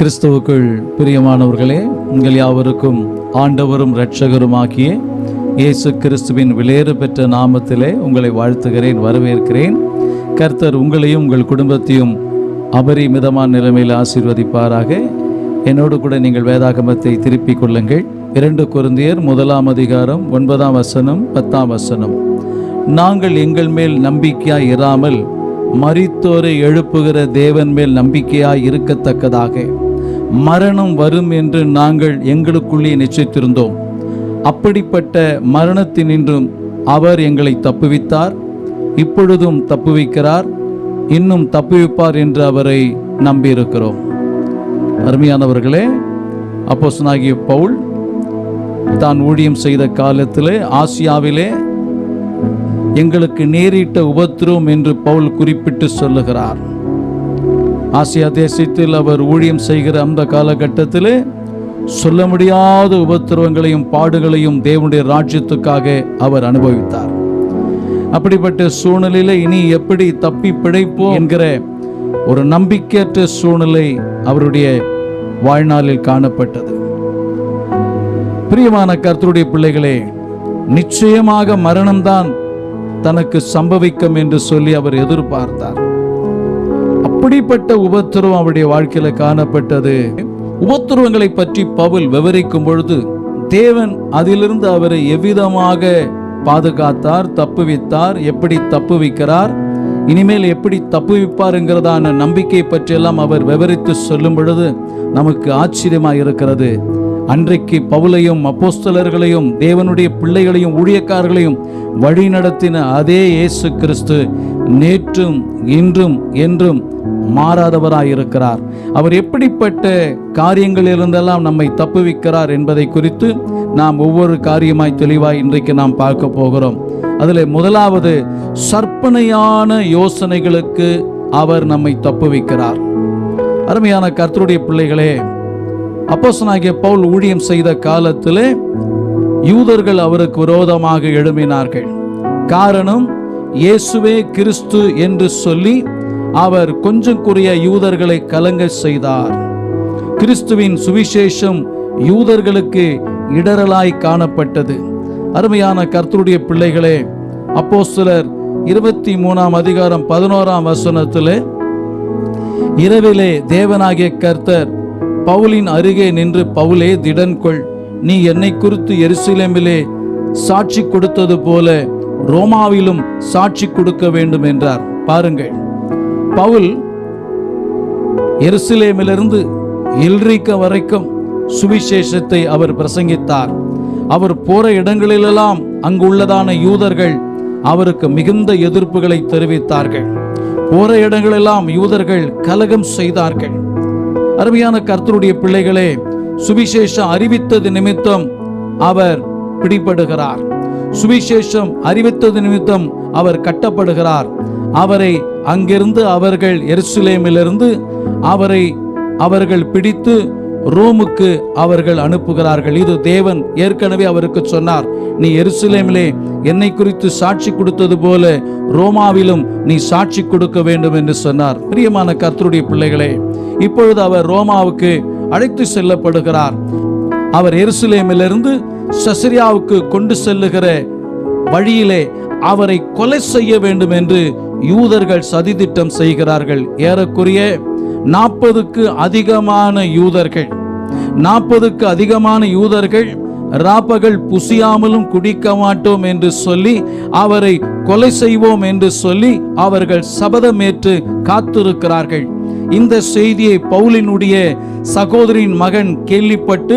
கிறிஸ்துவுக்குள் பிரியமானவர்களே, உங்கள் யாவருக்கும் ஆண்டவரும் இரட்சகருமாகிய இயேசு கிறிஸ்துவின் விலையேற பெற்ற நாமத்திலே உங்களை வாழ்த்துகிறேன், வரவேற்கிறேன். கர்த்தர் உங்களையும் உங்கள் குடும்பத்தையும் அபரிமிதமான நிலைமையில் ஆசீர்வதிப்பாராக. என்னோடு கூட நீங்கள் வேதாகமத்தை திருப்பிக் கொள்ளுங்கள். 2 கொரிந்தியர் 1 அதிகாரம் 9 10. நாங்கள் எங்கள் மேல் நம்பிக்கையாய் இராமல் மரித்தோரை எழுப்புகிற தேவன் மேல் நம்பிக்கையாய் இருக்கத்தக்கதாக மரணம் வரும் என்று நாங்கள் எங்களுக்குள்ளே நிச்சயித்திருந்தோம். அப்படிப்பட்ட மரணத்தினின்றும் அவர் எங்களை தப்புவித்தார், இப்பொழுதும் தப்புவிக்கிறார், இன்னும் தப்புவிப்பார் என்று அவரை நம்பியிருக்கிறோம். அருமையானவர்களே, அப்போஸ்தலனாகிய பவுல் தான் ஊழியம் செய்த காலத்திலே ஆசியாவிலே எங்களுக்கு நேரிட்ட உபத்திரவம் என்று பவுல் குறிப்பிட்டு சொல்லுகிறார். ஆசியா தேசத்தில் அவர் ஊழியம் செய்கிற அந்த காலகட்டத்திலே சொல்ல முடியாத உபத்திரவங்களையும் பாடுகளையும் தேவனுடைய ராஜ்யத்துக்காக அவர் அனுபவித்தார். அப்படிப்பட்ட சூழ்நிலையில இனி எப்படி தப்பி பிழைப்போம் என்கிற ஒரு நம்பிக்கையற்ற சூழ்நிலை அவருடைய வாழ்நாளில் காணப்பட்டது. பிரியமான கர்த்தருடைய பிள்ளைகளே, நிச்சயமாக மரணம்தான் தனக்கு சம்பவிக்கும் என்று சொல்லி அவர் எதிர்பார்த்தார். அப்படிப்பட்ட உபத்திரவம் அவருடைய வாழ்க்கையில காணப்பட்டது. உபத்திரவங்களை பற்றி பவுல் விவரிக்கும் பொழுது தேவன் அதிலிருந்து அவரை எவ்விதமாக பாதுகாத்தார், தப்புவித்தார், எப்படி தப்புவிக்கிறார், இனிமேல் எப்படி தப்புவிப்பாருங்கிறதான நம்பிக்கை பற்றியெல்லாம் அவர் விவரித்து சொல்லும் பொழுது நமக்கு ஆச்சரியமாக இருக்கிறது. அன்றைக்கு பவுலையும் அப்போஸ்தலர்களையும் தேவனுடைய பிள்ளைகளையும் ஊழியக்காரர்களையும் வழி நடத்தின அதே இயேசு கிறிஸ்து நேற்றும் இன்றும் என்றும் மாறாதவராயிருக்கிறார். அவர் எப்படிப்பட்ட காரியங்களிலிருந்தெல்லாம் நம்மை தப்புவிக்கிறார் என்பதை குறித்து நாம் ஒவ்வொரு காரியமாய் தெளிவாய் இன்றைக்கு நாம் பார்க்க போகிறோம். அதில் முதலாவது, சற்பனையான யோசனைகளுக்கு அவர் நம்மை தப்புவிக்கிறார். அருமையான கர்த்தருடைய பிள்ளைகளே, அப்போஸ்தலனாகிய பவுல் ஊழியம் செய்த காலத்திலே யூதர்கள் அவருக்கு விரோதமாக எழும்பினார்கள். காரணம், இயேசுவே கிறிஸ்து என்று சொல்லி அவர் கொஞ்சம் குறைய யூதர்களை கலங்க செய்தார். கிறிஸ்துவின் சுவிசேஷம் யூதர்களுக்கு இடரலாய் காணப்பட்டது. அருமையான கர்த்தருடைய பிள்ளைகளே, அப்போஸ்தலர் 23 அதிகாரம் 11 இரவிலே தேவனாகிய கர்த்தர் பவுலின் அருகே நின்று, பவுலே திடன் கொள், நீ என்னை குறித்து எருசலேமிலே சாட்சி கொடுத்தது போல ரோமாவிலும் சாட்சி கொடுக்க வேண்டும் என்றார். பாருங்கள், பவுல் எருசலேமிலிருந்து இல்ரிக்கா வரைக்கும் சுவிசேஷத்தை அவர் பிரசங்கித்தார். அவர் போற இடங்களிலெல்லாம் அங்குள்ளதான யூதர்கள் அவருக்கு மிகுந்த எதிர்ப்புகளை தெரிவித்தார்கள். போற இடங்களெல்லாம் யூதர்கள் கலகம் செய்தார்கள். அருமையான கர்த்தருடைய பிள்ளைகளே, சுவிசேஷம் அறிவித்தது நிமித்தம் அவர் பிடிபடுகிறார். சுவிசேஷம் அறிவித்தது நிமித்தம் அவர் கட்டப்படுகிறார். அவரை அங்கிருந்து அவர்கள் எருசலேமிலிருந்து அவர்கள் பிடித்து ரோமுக்கு அவர்கள் அனுப்புகிறார்கள். இது தேவன் ஏற்கனவே அவருக்கு சொன்னார், நீ எருசலேமிலே என்னை குறித்து சாட்சி கொடுத்தது போல ரோமாவிலும் நீ சாட்சி கொடுக்க வேண்டும் என்று சொன்னார். பிரியமான கர்த்தருடைய பிள்ளைகளே, இப்பொழுது அவர் ரோமாவுக்கு அழைத்து செல்லப்படுகிறார். அவர் எருசலேமிலிருந்து செசரியாவுக்கு கொண்டு செல்லுகிற வழியிலே அவரை கொலை செய்ய வேண்டும் என்று யூதர்கள் சதித்திட்டம் செய்கிறார்கள். ஏறக்குறைய 40க்கு அதிகமான யூதர்கள் ராப்பகல் புசியாமலும் குடிக்க மாட்டோம் என்று சொல்லி அவரை கொலை செய்வோம் என்று சொல்லி அவர்கள் சபதமேற்று காத்திருக்கிறார்கள். இந்த செய்தியை பவுலினுடைய சகோதரின் மகன் கேள்விப்பட்டு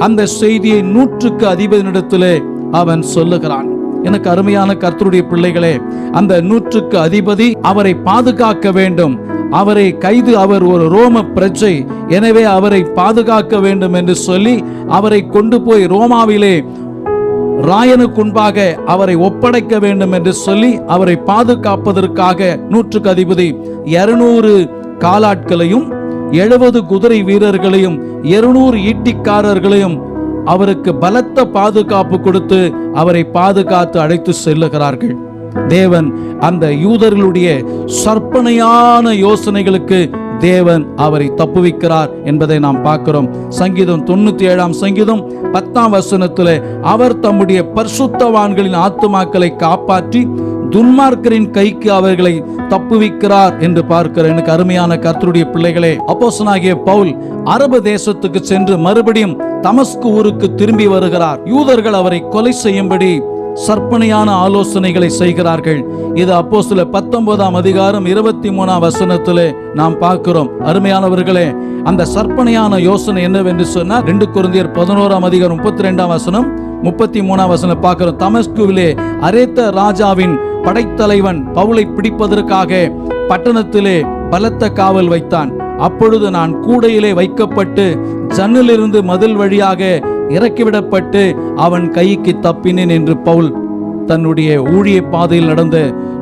அந்த செய்தியை 100க்கு அதிபதியிடத்திலே அவன் சொல்லுகிறான். எனக்கு அருமையான கர்த்தருடைய பிள்ளைகளே, அந்த 100க்கு அதிபதி அவரை பாதுகாக்க வேண்டும். அவரை கைது, அவர் ஒரு ரோம பிரஜை, எனவே அவரை பாதுகாக்க வேண்டும் என்று சொல்லி அவரை கொண்டு போய் ரோமாவிலே ராயனுக்கு முன்பாக அவரை ஒப்படைக்க வேண்டும் என்று சொல்லி அவரை பாதுகாப்பதற்காக 100க்கு அதிபதி 200 காலாட்களையும் 70 குதிரை வீரர்களையும் 200 ஈட்டிக்காரர்களையும் அவருக்கு பலத்த பாதுகாப்பு கொடுத்து அவரை பாதுகாத்து அழைத்து செல்லுகிறார்கள். தேவன் அந்த யூதர்களுடைய சற்பனையான யோசனைகளுக்கு தேவன் அவரை தப்புவிக்கிறார் என்பதை நாம் பார்க்கிறோம். சங்கீதம் 97 சங்கீதம் 10 வசனத்திலே அவர் தம்முடைய பரிசுத்தவான்களின் ஆத்துமாக்களை காப்பாற்றி துன்மார்க்கரின் கைக்கு அவர்களை தப்புவிக்கிறார் என்று பார்க்கிறேன். எனக்கு அருமையான கர்த்தருடைய பிள்ளைகளே, அப்போஸ்தலனாகிய பவுல் அரபு தேசத்துக்கு சென்று மறுபடியும் தமஸ்கு ஊருக்கு திரும்பி வருகிறார். யூதர்கள் அவரை கொலை செய்யும்படி சற்பனையான ஆலோசனைகளை செய்கிறார்கள். இது அப்போஸ்தலர் 19 அதிகாரம் 23 வசனத்திலே நாம் பார்க்கிறோம். அருமையானவர்களே, அந்த சற்பனையான யோசனை என்னவென்று சொன்னால் 2 கொரிந்தியர் 11 அதிகாரம் 32 வசனம் 33 வசனம் பார்க்கிறோம். தமஸ்குவிலே அரேத்த ராஜாவின் படைத்தலைவன் பவுலை பிடிப்பதற்காக பட்டணத்திலே பலத்த காவல் வைத்தான். அப்பொழுது நான் கூடையிலே வைக்கப்பட்டு ஜன்னலிலிருந்து மதில் வழியாக இறக்கிவிடப்பட்டு அவன் கைக்கு தப்பினேன் என்று பவுல் தன்னுடைய ஊழிய பாதையில் நடந்த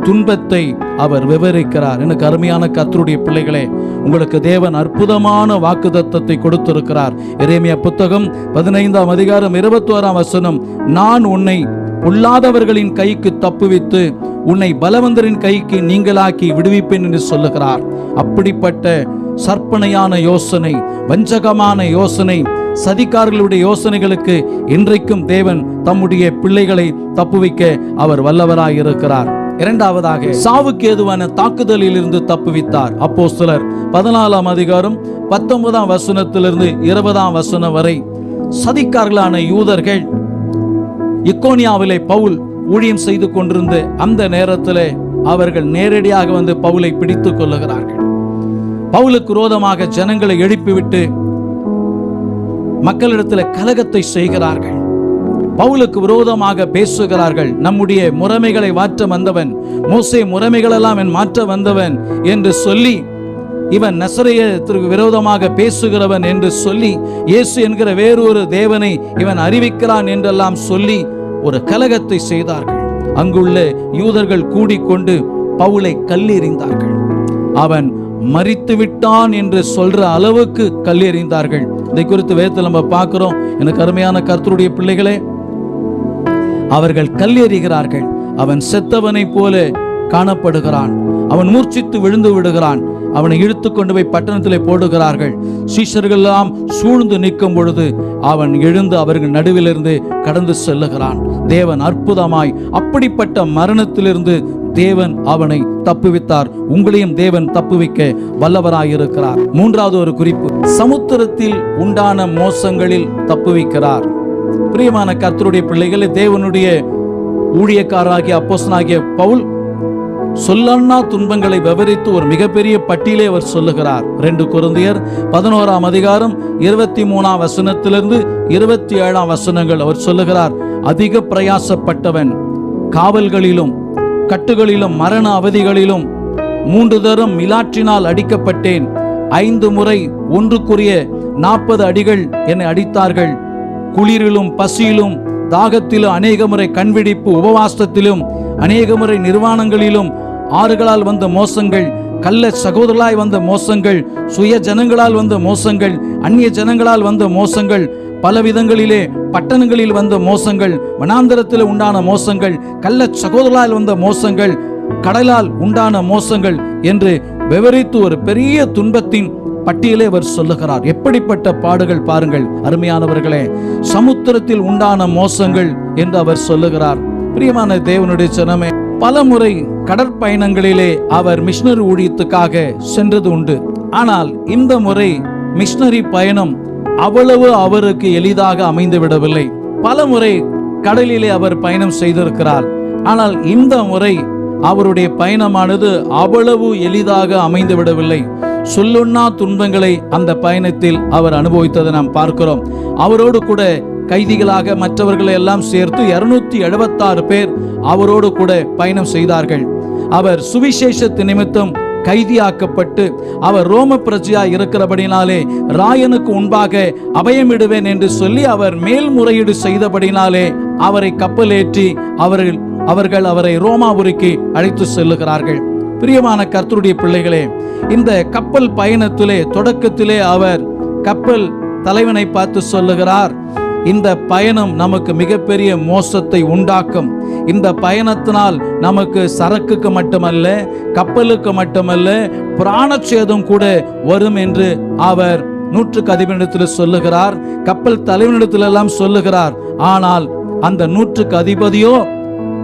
துன்பத்தை அவர் விவரிக்கிறார். எனக்கு அருமையான கர்த்தருடைய பிள்ளைகளே, உங்களுக்கு தேவன் அற்புதமான வாக்குத்தத்தத்தை கொடுத்திருக்கிறார். எரேமியா புத்தகம் 15 அதிகாரம் 21 வசனம், நான் உன்னை பொல்லாதவர்களின் கைக்கு தப்புவித்து உன்னை பலவந்தரின் கைக்கு நீங்களாக்கி விடுவிப்பேன் என்று சொல்லுகிறார். அப்படிப்பட்ட சற்பனையான யோசனை, வஞ்சகமான யோசனை, சதிகாரர்களுடைய யோசனைகளுக்கு இன்றைக்கும் தேவன் தம்முடைய பிள்ளைகளை தப்புவிக்க அவர் வல்லவராயிருக்கிறார். இரண்டாவதாக, சாவுக்கு ஏதுவான தாக்குதலில் இருந்து தப்புவித்தார். அப்போஸ்தலர் 14 அதிகாரம் 19 வசனத்திலிருந்து 20 வசனம் வரை சதிகாரர்களான யூதர்கள் இக்கோனியாவிலே பவுல் ஊழியம் செய்து கொண்டிருந்த அந்த நேரத்திலே அவர்கள் நேரடியாக வந்து பவுலை பிடித்துக் கொள்ளுகிறார்கள். பவுலுக்கு விரோதமாக ஜனங்களை எழுப்பிவிட்டு மக்களிடத்தில் கலகத்தை செய்கிறார்கள். பவுலுக்கு விரோதமாக பேசுகிறார்கள். நம்முடைய முறைமைகளை மாற்ற வந்தவன், மோசே முறைமைகளெல்லாம் மாற்ற வந்தவன் என்று சொல்லி, இவன் நசரேயத்திற்கு விரோதமாக பேசுகிறவன் என்று சொல்லி, இயேசு என்கிற வேறொரு தேவனை இவன் அறிவிக்கிறான் என்றெல்லாம் சொல்லி ஒரு கலகத்தை செய்தார்கள். அங்குள்ள யூதர்கள் கூடிக்கொண்டு பவுலை கல்லெறிந்தார்கள். அவன் மரித்து விட்டான் என்று சொல்ற அளவுக்கு கல்லெறிந்தார்கள். இதை குறித்து வேதத்தில் நம்ம பார்க்கிறோம். எனக்கு அருமையான கர்த்தருடைய பிள்ளைகளே, அவர்கள் கல்லெறிகிறார்கள். அவன் செத்தவனை போல காணப்படுகிறான். அவன் மூர்ச்சித்து விழுந்து விடுகிறான். அவனை இழுத்து கொண்டு போய் பட்டணத்திலே போடுகிறார்கள். சீஷர்கள் எல்லாம் சூழ்ந்து நிற்கும் பொழுது அவன் எழுந்து அவர்கள் நடுவிலிருந்து கடந்து செல்லுகிறான். தேவன் அற்புதமாய் அப்படிப்பட்ட மரணத்திலிருந்து தேவன் அவனை தப்புவித்தார். உங்களையும் தேவன் தப்புவிக்க வல்லவராயிருக்கிறார். மூன்றாவது ஒரு குறிப்பு, சமுத்திரத்தில் உண்டான மோசங்களில் தப்புவிக்கிறார். பிரியமான கர்த்தருடைய பிள்ளைகளே, தேவனுடைய ஊழியக்காரராகிய அப்போஸ்தலனாகிய பவுல் சொல்லன்னா துன்பங்களை விவரித்து ஒரு மிகப்பெரிய பட்டியலை அவர் சொல்லுகிறார். 2 கொரிந்தியர் 11 அதிகாரம் 23 வசனத்திலிருந்து 27 வசனங்கள் அவர் சொல்லுகிறார். அதிக பிரயாசப்பட்டவன், காவல்களிலும் கட்டுகளிலும் மரண அவதிகளிலும் 3 தரம் மிலாற்றினால் அடிக்கப்பட்டேன். 5 முறை ஒன்றுக்குரிய 40 அடிகள் என்னை அடித்தார்கள். குளிரிலும் பசியிலும் தாகத்திலும் அநேக முறை கண்விடிப்பு உபவாசத்திலும் அநேக முறை நிர்வாணங்களிலும் ஆறுகளால் வந்த மோசங்கள், கள்ள சகோதரர்களாய் வந்த மோசங்கள், சுய ஜனங்களால் வந்த மோசங்கள், அந்நிய ஜனங்களால் வந்த மோசங்கள், பல விதங்களிலே பட்டணங்களில் வந்த மோசங்கள், வனாந்தரத்தில் உண்டான மோசங்கள், கள்ள சகோதரர்களால் வந்த மோசங்கள், கடலால் உண்டான மோசங்கள் என்று விவரித்து ஒரு பெரிய துன்பத்தின் பட்டியலை அவர் சொல்லுகிறார். எப்படிப்பட்ட பாடுகள் பாருங்கள் அருமையானவர்களே, சமுத்திரத்தில் உண்டான மோசங்கள் என்று அவர் சொல்லுகிறார். பிரியமான தேவனுடைய ஜனமே, பல முறை கடற்பயணங்களிலே அவர் மிஷனரி ஊழியத்துக்காக சென்றது உண்டு. ஆனால் இந்த முறை மிஷனரி பயணம் அவ்வளவு அவருக்கு எளிதாக அமைந்து விடவில்லை. பல முறை கடலிலே அவர் பயணம் செய்திருக்கிறார். ஆனால் இந்த முறை அவருடைய பயணமானது அவ்வளவு எளிதாக அமைந்து விடவில்லை. சொல்லுண்ணா துன்பங்களை அந்த பயணத்தில் அவர் அனுபவித்ததை நாம் பார்க்கிறோம். அவரோடு கூட கைதிகளாக மற்றவர்களை எல்லாம் சேர்த்து 276 பேர் அவரோடு கூட பயணம் செய்தார்கள். அவர் சுவிசேஷத்து நிமித்தம் கைதியாக்கப்பட்டு அவர் ரோம பிரஜையாய் இருக்கிறபடினாலே ராயனுக்கு முன்பாக அபயமிடுவேன் என்று சொல்லி அவர் மேல்முறையீடு செய்தபடினாலே அவரை கப்பலேற்றி அவர்கள் அவரை ரோமாபுரிக்கு அழைத்து செல்லுகிறார்கள். பிரியமான கர்த்தருடைய பிள்ளைகளே, இந்த கப்பல் பயணத்திலே தொடக்கத்திலே அவர் கப்பல் தலைவனை பார்த்து சொல்லுகிறார், இந்த பயணம் நமக்கு மிகப்பெரிய மோசத்தை உண்டாக்கும். இந்த பயணத்தினால் நமக்கு சரக்குக்கு மட்டுமல்ல, கப்பலுக்கு மட்டுமல்ல, பிராணச்சேதம் கூட வரும் என்று அவர் நூற்றுக்கு அதிபதியிடத்தில் சொல்லுகிறார், கப்பல் தலைவனிடத்தில் எல்லாம் சொல்லுகிறார். ஆனால் அந்த நூற்றுக்கு அதிபதியோ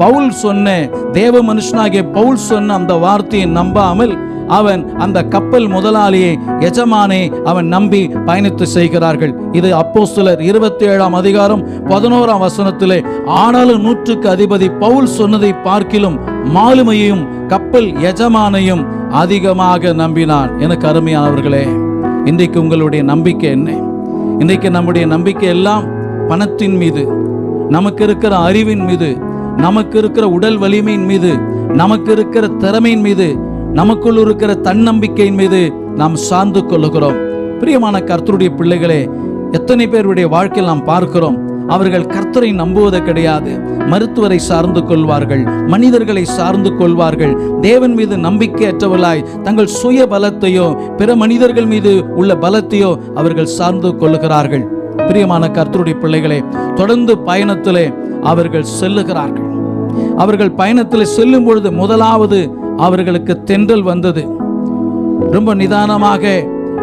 பவுல் சொன்ன, தேவ மனுஷனாகிய பவுல் சொன்ன அந்த வார்த்தையை நம்பாமல் அவன் அந்த கப்பல் முதலாளியை, எஜமானை அவன் நம்பி பயணித்து செய்கிறார்கள். இது அப்போஸ்தலர் 27ஆம் அதிகாரம் 11ஆம் வசனத்திலே, ஆனாலும் நூற்றுக்கு அதிபதி பவுல் சொன்னதை பார்க்கிலும் மாலுமையையும் கப்பல் எஜமானையும் அதிகமாக நம்பினான். எனக்கு அருமையானவர்களே, இன்றைக்கு உங்களுடைய நம்பிக்கை என்ன? இன்றைக்கு நம்முடைய நம்பிக்கை எல்லாம் பணத்தின் மீது, நமக்கு இருக்கிற அறிவின் மீது, நமக்கு இருக்கிற உடல் வலிமையின் மீது, நமக்கு இருக்கிற திறமையின் மீது, நமக்குள் இருக்கிற தன்னம்பிக்கையின் மீது நாம் சார்ந்து கொள்ளுகிறோம். பிரியமான கர்த்தருடைய பிள்ளைகளே, எத்தனை பேருடைய வாழ்க்கையில் நாம் பார்க்கிறோம், அவர்கள் கர்த்தரை நம்புவது கிடையாது. மருத்துவரை சார்ந்து கொள்வார்கள், மனிதர்களை சார்ந்து கொள்வார்கள். தேவன் மீது நம்பிக்கையற்றவர்களாய் தங்கள் சுய பலத்தையோ பிற மனிதர்கள் மீது உள்ள பலத்தையோ அவர்கள் சார்ந்து கொள்ளுகிறார்கள். பிரியமான கர்த்தருடைய பிள்ளைகளே, தொடர்ந்து பயணத்திலே அவர்கள் செல்லுகிறார்கள். அவர்கள் பயணத்தில் செல்லும் பொழுது முதலாவது அவர்களுக்கு தென்றல் வந்தது. ரொம்ப நிதானமாக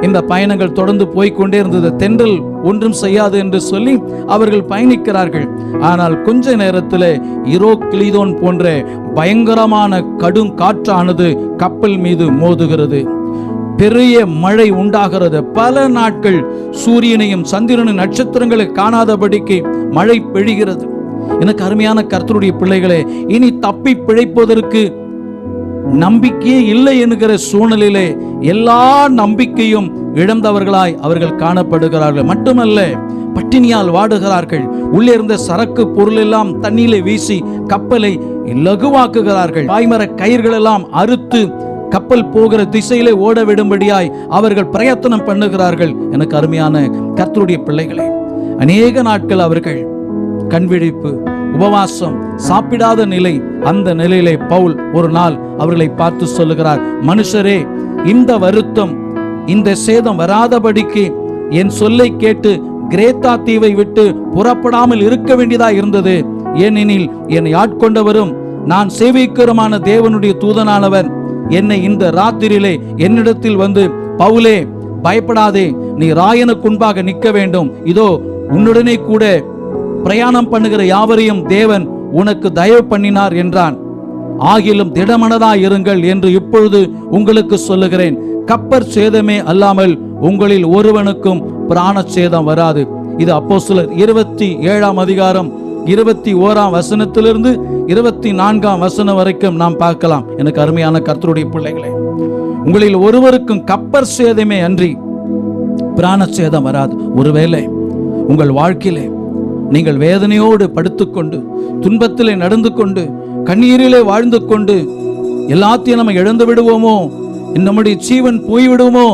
இந்த பயணங்கள் தொடர்ந்து போய்கொண்டே இருந்தது. தென்றல் ஒன்றும் செய்யாது என்று சொல்லி அவர்கள் பயணிக்கிறார்கள். ஆனால் கொஞ்ச நேரத்தில் ஈரோக்லிதோன் போன்ற பயங்கரமான கடும் காற்றானது கப்பல் மீது மோதுகிறது. பெரிய மழை உண்டாகிறது. பல நாட்கள் சூரியனையும் சந்திரனும் நட்சத்திரங்களை காணாதபடிக்கு மழை பெய்கிறது. எனக்கு அருமையான கர்த்தருடைய பிள்ளைகளே, இனி தப்பி பிழைப்பதற்கு நம்பிக்கையே இல்லை என்கிற சூழ்நிலையிலே எல்லா நம்பிக்கையும் இழந்தவர்களாய் அவர்கள் காணப்படுகிறார்கள். மட்டுமல்ல, பட்டினியால் வாடுகிறார்கள். உள்ளே இருந்த சரக்கு பொருள் எல்லாம் தண்ணீரை வீசி கப்பலை லகுவாக்குகிறார்கள். பாய்மர கயிர்கள் எல்லாம் அறுத்து கப்பல் போகிற திசையிலே ஓட விடும்படியாய் அவர்கள் பிரயத்தனம் பண்ணுகிறார்கள். எனக்கு அருமையான கர்த்தருடைய பிள்ளைகளே, அநேக நாட்கள் அவர்கள் கண்விழிப்பு, உபவாசம், சாப்பிடாத நிலை. அந்த நிலையிலே பவுல் ஒரு நாள் அவர்களை பார்த்து சொல்லுகிறார், மனுஷரே, இந்த வருத்தம், இந்த சேதம் வராதபடிக்கு என் சொல்லை கேட்டு கிரேத்தா தீவை விட்டு புறப்படாமல் இருக்க வேண்டியதா இருந்தது. ஏனெனில் என்னை ஆட்கொண்டவரும் நான் சேவிக்கிறமான தேவனுடைய தூதனானவர் என்னை இந்த ராத்திரியிலே என்னிடத்தில் வந்து, பவுலே, பயப்படாதே, நீ ராயனுக்கு முன்பாக நிற்க வேண்டும். இதோ உன்னுடனே கூட பிரயாணம் பண்ணுகிற யாவரையும் தேவன் உனக்கு தயவு பண்ணினார் என்றான். ஆகிலும் திடமனதாய் இருங்கள் என்று இப்பொழுது உங்களுக்கு சொல்லுகிறேன். கப்பற் சேதமே அல்லாமல் உங்களில் ஒருவனுக்கும் பிராண சேதம் வராது. இது அப்போஸ்தலர் 27ஆம் அதிகாரம் 21ஆம் வசனத்திலிருந்து 24ஆம் வசனம் வரைக்கும் நாம் பார்க்கலாம். எனக்கு அருமையான கர்த்தருடைய பிள்ளைகளே, உங்களில் ஒருவருக்கும் கப்பற் சேதமே அன்றி பிராண சேதம் வராது. ஒருவேளை உங்கள் வாழ்க்கையிலே நீங்கள் வேதனையோடு படுத்துக்கொண்டு, துன்பத்திலே நடந்து கொண்டு, கண்ணீரிலே வாழ்ந்து கொண்டு, எல்லாத்தையும் நம்ம இழந்து விடுவோமோ, நம்முடைய ஜீவன் போய்விடுவோமோ,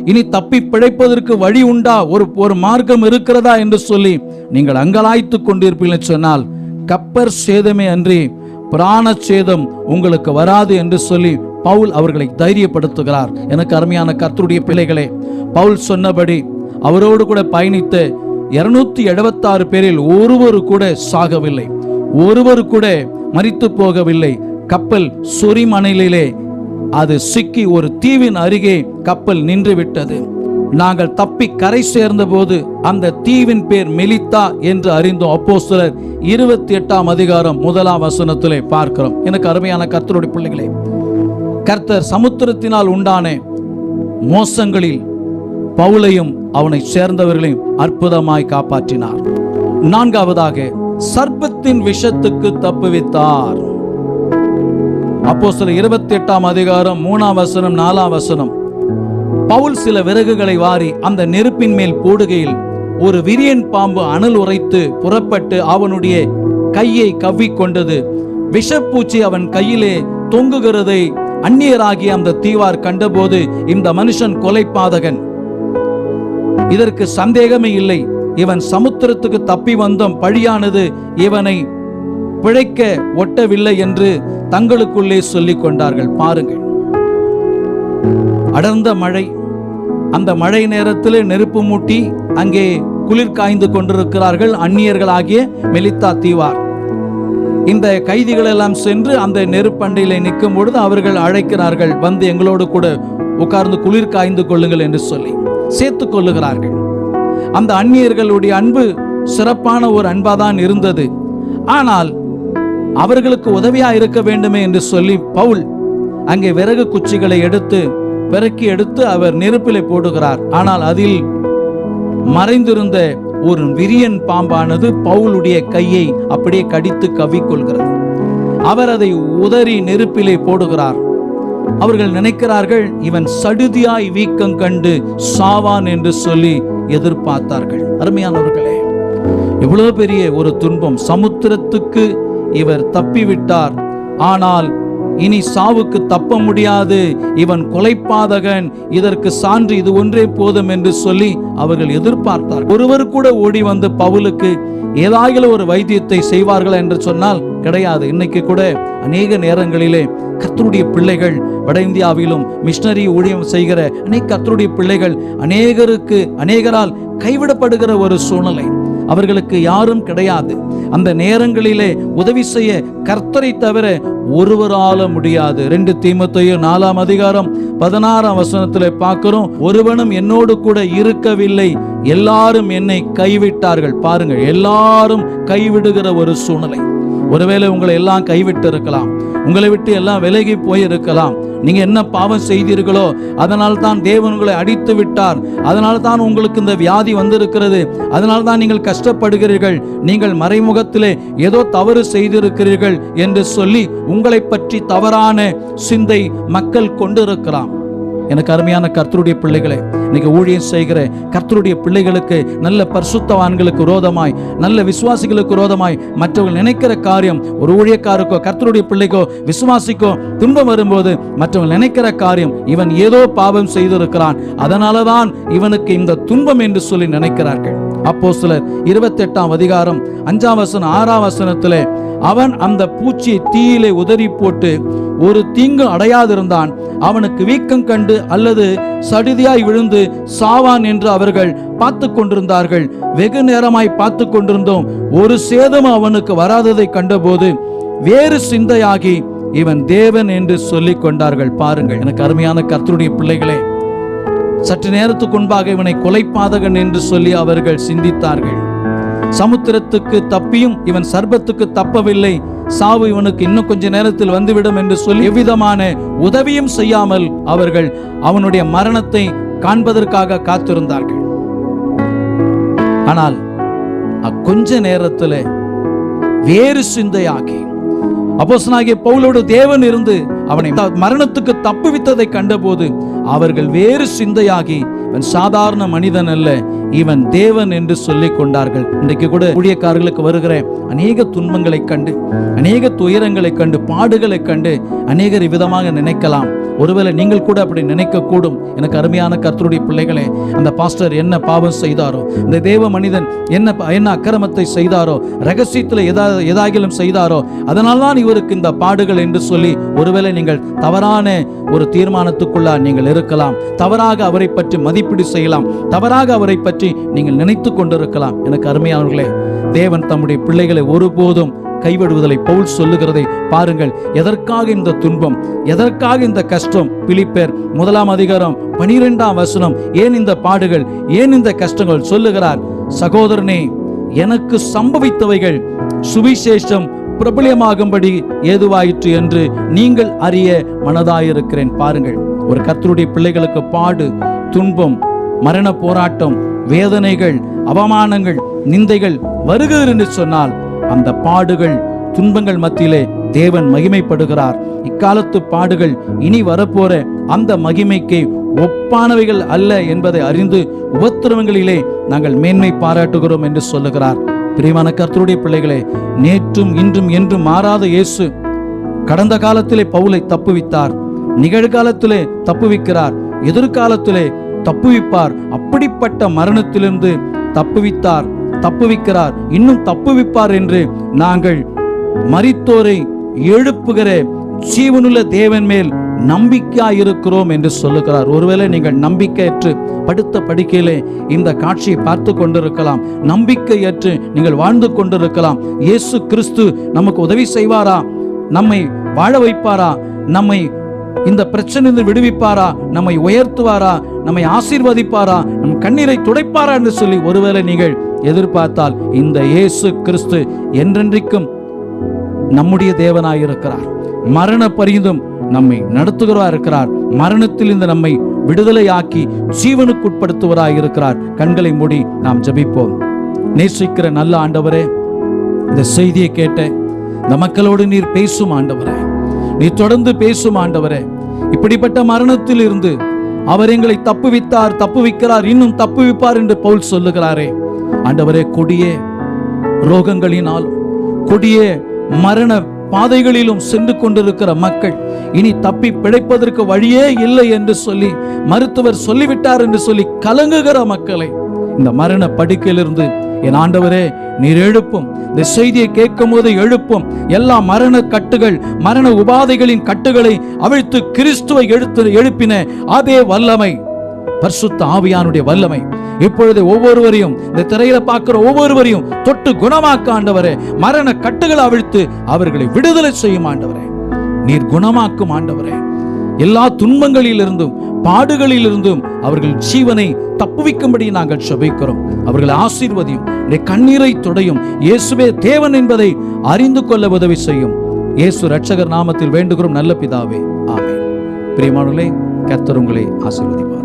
இனி தப்பி பிழைப்பதற்கு வழி உண்டா, ஒரு மார்க்கம் இருக்கிறதா என்று சொல்லி நீங்கள் அங்கலாய்த்து கொண்டிருப்பீர்கள் சொன்னால், கப்பற் சேதமே அன்றி பிராண சேதம் உங்களுக்கு வராது என்று சொல்லி பவுல் அவர்களை தைரியப்படுத்துகிறார். எனக்கு அருமையான கர்த்தருடைய பிள்ளைகளே, பவுல் சொன்னபடி அவரோடு கூட பயணித்த 276 பேரில் ஒருவர் கூட சாகவில்லை, ஒருவர் கூட மரித்து போகவில்லை. கப்பல் சொரிமணலிலே அது சிக்கி ஒரு தீவின் அருகே கப்பல் நின்று விட்டது. நாங்கள் தப்பி கரை சேர்ந்த போது அந்த தீவின் பேர் மெலித்தா என்று அறிந்தோம். அப்போஸ்தலர் 28ஆம் அதிகாரம் 1ஆம் வசனத்திலே பார்க்கிறோம். எனக்கு அருமையான கர்த்தருடைய பிள்ளைகளே, கர்த்தர் சமுத்திரத்தினால் உண்டான மோசங்களில் பவுலையும் அவனை சேர்ந்தவர்களையும் அற்புதமாய் காப்பாற்றினார். 4வதாக, சர்ப்பத்தின் விஷத்துக்கு தப்புவித்தார். அப்போஸ்தலர் 28ஆம் அதிகாரம் 3ஆம் வசனம் 4ஆம் வசனம், பவுல் சில விறகுகளை வாரி அந்த நெருப்பின் மேல் போடுகையில் ஒரு விரியன் பாம்பு அனல் உரைத்து புறப்பட்டு அவனுடைய கையை கவ்விக்கொண்டது. விஷப்பூச்சி அவன் கையிலே தொங்குகிறதை அந்நியராகிய அந்த தீவார் கண்டபோது, இந்த மனுஷன் கொலைபாதகன், இதற்கு சந்தேகமே இல்லை, இவன் சமுத்திரத்துக்கு தப்பி வந்தோம், பழியானது இவனை பிழைக்க ஒட்டவில்லை என்று தங்களுக்குள்ளே சொல்லிக் கொண்டார்கள். பாருங்கள், அடர்ந்த மழை, அந்த மழை நேரத்தில் நெருப்பு மூட்டி அங்கே குளிர் காய்ந்து கொண்டிருக்கிறார்கள் அந்நியர்களாகிய மெலித்தா தீவார். இந்த கைதிகள் எல்லாம் சென்று அந்த நெருப்பண்டையில நிற்கும் பொழுது அவர்கள் அழைக்கிறார்கள், வந்து எங்களோடு கூட உட்கார்ந்து குளிர் காய்ந்து கொள்ளுங்கள் என்று சொல்லி சேர்த்துக் கொள்ளுகிறார்கள். அந்த அந்நியர்களுடைய அன்பு சிறப்பான ஒரு அன்பாதான் இருந்தது. ஆனால் அவர்களுக்கு உதவியா இருக்க வேண்டுமே என்று சொல்லி பவுல் அங்கே விறகு குச்சிகளை எடுத்து பெருக்கி எடுத்து அவர் நெருப்பிலே போடுகிறார். ஆனால் அதில் மறைந்திருந்த ஒரு விரியன் பாம்பானது பவுலுடைய கையை அப்படியே கடித்து கவ்விக்கொள்கிறது. அவர் அதை உதறி நெருப்பிலே போடுகிறார். அவர்கள் நினைக்கிறார்கள் இவன் சடுதியாய் வீக்கம் கண்டு சாவான் என்று சொல்லி எதிர்பார்த்தார்கள். அருமையானவர்களே, எவ்வளவு பெரிய ஒரு துன்பம்! சமுத்திரத்துக்கு இவர் தப்பிவிட்டார், ஆனால் இனி சாவுக்கு தப்ப முடியாது, இவன் கொலைபாதகன், இதற்கு சான்று இது ஒன்றே போதும் என்று சொல்லி அவர்கள் எதிர்பார்த்தார். ஒருவர் கூட ஓடி வந்து பவுலுக்கு ஏதாவது ஒரு வைத்தியத்தை செய்வார்கள் என்று சொன்னால் கிடையாது. இன்னைக்கு கூட அநேக நேரங்களிலே கர்த்தருடைய பிள்ளைகள் வட இந்தியாவிலும் மிஷனரி ஊழியம் செய்கிற அநேக கர்த்தருடைய பிள்ளைகள் அநேகரால் கைவிடப்படுகிற ஒரு சூழ்நிலை. அவர்களுக்கு யாரும் கிடையாது. அந்த நேரங்களிலே உதவி செய்ய கர்த்தரை தவிர ஒருவரால முடியாது. 2 தீமோத்தேயு 4ஆம் அதிகாரம் 16ஆம் வசனத்திலே பார்க்கிறோம், ஒருவனும் என்னோடு கூட இருக்கவில்லை, எல்லாரும் என்னை கைவிட்டார்கள். பாருங்கள், எல்லாரும் கைவிடுகிற ஒரு சூழ்நிலை. ஒருவேளை உங்களை எல்லாம் கைவிட்டு இருக்கலாம், உங்களை விட்டு எல்லாம் விலகி போயிருக்கலாம். நீங்க என்ன பாவம் செய்தீர்களோ அதனால் தான் தேவன் உங்களை அடித்து விட்டார், அதனால் தான் உங்களுக்கு இந்த வியாதி வந்திருக்கிறது, அதனால் தான் நீங்கள் கஷ்டப்படுகிறீர்கள், நீங்கள் மறைமுகத்திலே ஏதோ தவறு செய்திருக்கிறீர்கள் என்று சொல்லி உங்களை பற்றி தவறான சிந்தை மக்கள் கொண்டிருக்கலாம். எனக்கு அருமையான கர்த்தருடைய பிள்ளைகளே, இன்னைக்கு ஊழியம் செய்கிற கர்த்தருடைய பிள்ளைகளுக்கு, நல்ல பரிசுத்தவான்களுக்கு விரோதமாய், நல்ல விசுவாசிகளுக்கு விரோதமாய் மற்றவர்கள் நினைக்கிற காரியம், ஒரு ஊழியக்காருக்கோ கர்த்தருடைய பிள்ளைக்கோ விசுவாசிக்கோ துன்பம் வரும்போது மற்றவர்கள் நினைக்கிற காரியம், இவன் ஏதோ பாவம் செய்திருக்கிறான், அதனாலதான் இவனுக்கு இந்த துன்பம் என்று சொல்லி நினைக்கிறார்கள். அப்போஸ்தலர் 28ஆம் அதிகாரம் 5ஆம் வசனம் 6ஆம் வசனத்திலே, அவன் அந்த பூச்சியை தீயிலே உதறி போட்டு ஒரு தீங்கு அடையாதிருந்தான், அவனுக்கு வீக்கம் கண்டு அல்லது சடுதியாய் விழுந்து சாவான் என்று அவர்கள் பார்த்து கொண்டிருந்தார்கள். வெகு நேரமாய் பார்த்து கொண்டிருந்தோம், ஒரு சேதம் அவனுக்கு வராததை கண்டபோது வேறு சிந்தையாகி இவன் தேவன் என்று சொல்லிக் கொண்டார்கள். பாருங்கள், எனக்கு அருமையான கர்த்தருடைய பிள்ளைகளே, சற்று நேரத்துக்கு முன்பாக இவனை கொலைபாதகன் என்று சொல்லி அவர்கள் சிந்தித்தார்கள். சமுத்திரத்துக்கு தப்பியும் இவன் சர்பத்துக்கு தப்பவில்லை, சாவு இவனுக்கு இன்னும் கொஞ்ச நேரத்தில் வந்துவிடும் என்று சொல்லி எவ்விதமான உதவியும் செய்யாமல் அவர்கள் அவனுடைய மரணத்தை காண்பதற்காக காத்திருந்தார்கள். ஆனால் கொஞ்ச நேரத்தில் வேறு சிந்தையாகி அப்போஸ்தலனாகிய பவுலோடு தேவன் இருந்து அவனை மரணத்துக்கு தப்புவித்ததை கண்டபோது அவர்கள் வேறு சிந்தையாகி இவன் சாதாரண மனிதன் அல்ல, இவன் தேவன் என்று சொல்லிக் கொண்டார்கள். இன்றைக்கு கூட ஊழியக்காரர்களுக்கு வருகிற அநேக துன்பங்களை கண்டு, அநேக துயரங்களை கண்டு, பாடுகளை கண்டு அநேகர் விதமாக நினைக்கலாம். ஒருவேளை நீங்கள் கூட அப்படி நினைக்க கூடும். எனக்கு அருமையான கர்த்தருடைய பிள்ளைகளே, அந்த பாஸ்டர் என்ன பாவம் செய்தாரோ, இந்த தேவ மனிதன் என்ன அக்கிரமத்தை செய்தாரோ, ரகசியத்தில் ஏதாகிலும் செய்தாரோ, அதனால்தான் இவருக்கு இந்த பாடுகள் என்று சொல்லி ஒருவேளை நீங்கள் தவறான ஒரு தீர்மானத்துக்குள்ளா நீங்கள் இருக்கலாம். தவறாக அவரை பற்றி மதிப்பீடு செய்யலாம், தவறாக அவரை பற்றி நீங்கள் நினைத்து கொண்டிருக்கலாம். எனக்கு அருமையானவர்களே, தேவன் தம்முடைய பிள்ளைகளை ஒருபோதும் கைவிடுவதை பவுல் சொல்லுகிறதை பாருங்கள். எதற்காக இந்த துன்பம், எதற்காக இந்த கஷ்டம்? பிலிப்பியர் 1ஆம் அதிகாரம் 12ஆம் வசனம், ஏன் இந்த பாடுகள், ஏன் இந்த கஷ்டங்கள்? சொல்லுகிறார், சகோதரனே, எனக்கு சம்பவித்தவைகள் சுவிசேஷம் பிரபலமாகும்படி ஏதுவாயிற்று என்று நீங்கள் அறிய மனதாயிருக்கிறேன். பாருங்கள், ஒரு கர்த்தருடைய பிள்ளைகளுக்கு பாடு, துன்பம், மரண போராட்டம், வேதனைகள், அவமானங்கள், நிந்தைகள் வருகிறது என்று சொன்னால் அந்த பாடுகள், துன்பங்கள் மத்தியிலே தேவன் மகிமைப்படுகிறார். இக்காலத்து பாடுகள் இனி வரப்போற அந்த மகிமைக்கு ஒப்பானவைகள் அல்ல என்பதை அறிந்து உபத்திரவங்களிலே நாங்கள் மேன்மை பாராட்டுகிறோம் என்று சொல்லுகிறார். பிரியமான கர்த்தருடைய பிள்ளைகளே, நேற்றும் இன்றும் என்றும் மாறாத இயேசு கடந்த காலத்திலே பவுலை தப்புவித்தார், நிகழ்காலத்திலே தப்புவிக்கிறார், எதிர்காலத்திலே தப்புவிப்பார். அப்படிப்பட்ட மரணத்திலிருந்து தப்புவிக்கிறார், இன்னும் தப்புவிப்பார் என்று நாங்கள் மரித்தோரை எழுப்புகிற ஜீவனுள்ள தேவன் மேல் நம்பிக்கையாயிருக்கிறோம் என்று சொல்லுகிறார். ஒருவேளை நீங்கள் நம்பிக்கையற்று படுத்த படுக்கையிலே இந்த காட்சியை பார்த்து கொண்டிருக்கலாம். நம்பிக்கையற்று நீங்கள் வாழ்ந்து கொண்டிருக்கலாம். இயேசு கிறிஸ்து நமக்கு உதவி செய்வாரா? நம்மை வாழ வைப்பாரா? நம்மை இந்த பிரச்சனையிலிருந்து விடுவிப்பாரா? நம்மை உயர்த்துவாரா? நம்மை ஆசீர்வதிப்பாரா? நம் கண்ணீரை துடைப்பாரா என்று சொல்லி ஒருவேளை நீங்கள் எதிர்பார்த்தால், இந்த இயேசு கிறிஸ்து என்றென்றைக்கும் நம்முடைய தேவனாயிருக்கிறார். மரண பரியந்தம் நம்மை நடத்துகிறவராய் இருக்கிறார். மரணத்தில் இந்த நம்மை விடுதலையாக்கி ஜீவனுக்குட்படுத்துவராய் இருக்கிறார். கண்களை மூடி நாம் ஜெபிப்போம். நேசிக்கிற நல்ல ஆண்டவரே, இந்த செய்தியை கேட்ட இந்த மக்களோடு நீர் பேசும் ஆண்டவரே, நீ தொடர்ந்து பேசும் ஆண்டவரே. இப்படிப்பட்ட மரணத்தில் இருந்து அவர் எங்களை தப்புவித்தார், தப்புவிக்கிறார், இன்னும் தப்புவிப்பார் என்று பவுல் சொல்லுகிறாரே ஆண்டவரே, கொடிய ரோகங்களினாலும் கொடிய மரண பாதைகளிலும் சென்று கொண்டிருக்கிற மக்கள் இனி தப்பி பிழைப்பதற்கு வழியே இல்லை என்று சொல்லி, மருத்துவர் சொல்லிவிட்டார் என்று சொல்லி கலங்குகிற மக்களை இந்த மரண படுக்கையிலிருந்து என் ஆண்டவரே நீர் எழுப்பும். இந்த செய்தியை கேட்கும் போது எழுப்பும். எல்லா மரண கட்டுகள், மரண உபாதைகளின் கட்டுகளை அவிழ்த்து கிறிஸ்துவை எழுப்பின அதே வல்லமை, பரிசுத்த ஆவியானுடைய வல்லமை இப்பொழுது ஒவ்வொருவரையும், இந்த திரையில பார்க்கிற ஒவ்வொருவரையும் தொட்டு குணமாக்க ஆண்டவரே. மரண கட்டுகளை அவிழ்த்து அவர்களை விடுதலை செய்யும் ஆண்டவரே. நீர் குணமாக்கும் ஆண்டவரே. எல்லா துன்பங்களிலிருந்தும் பாடுகளிலிருந்தும் அவர்கள் ஜீவனை தப்புவிக்கும்படி நாங்கள் செபிக்கிறோம். அவர்களை ஆசீர்வதியும், கண்ணீரை துடையும். இயேசுவே தேவன் என்பதை அறிந்து கொள்ள உதவி செய்யும். இயேசு இரட்சகர் நாமத்தில் வேண்டுகிறோம் நல்ல பிதாவே, ஆமென். பிரியமானவர்களே, கர்த்தர் உங்களை ஆசீர்வதிப்பார்.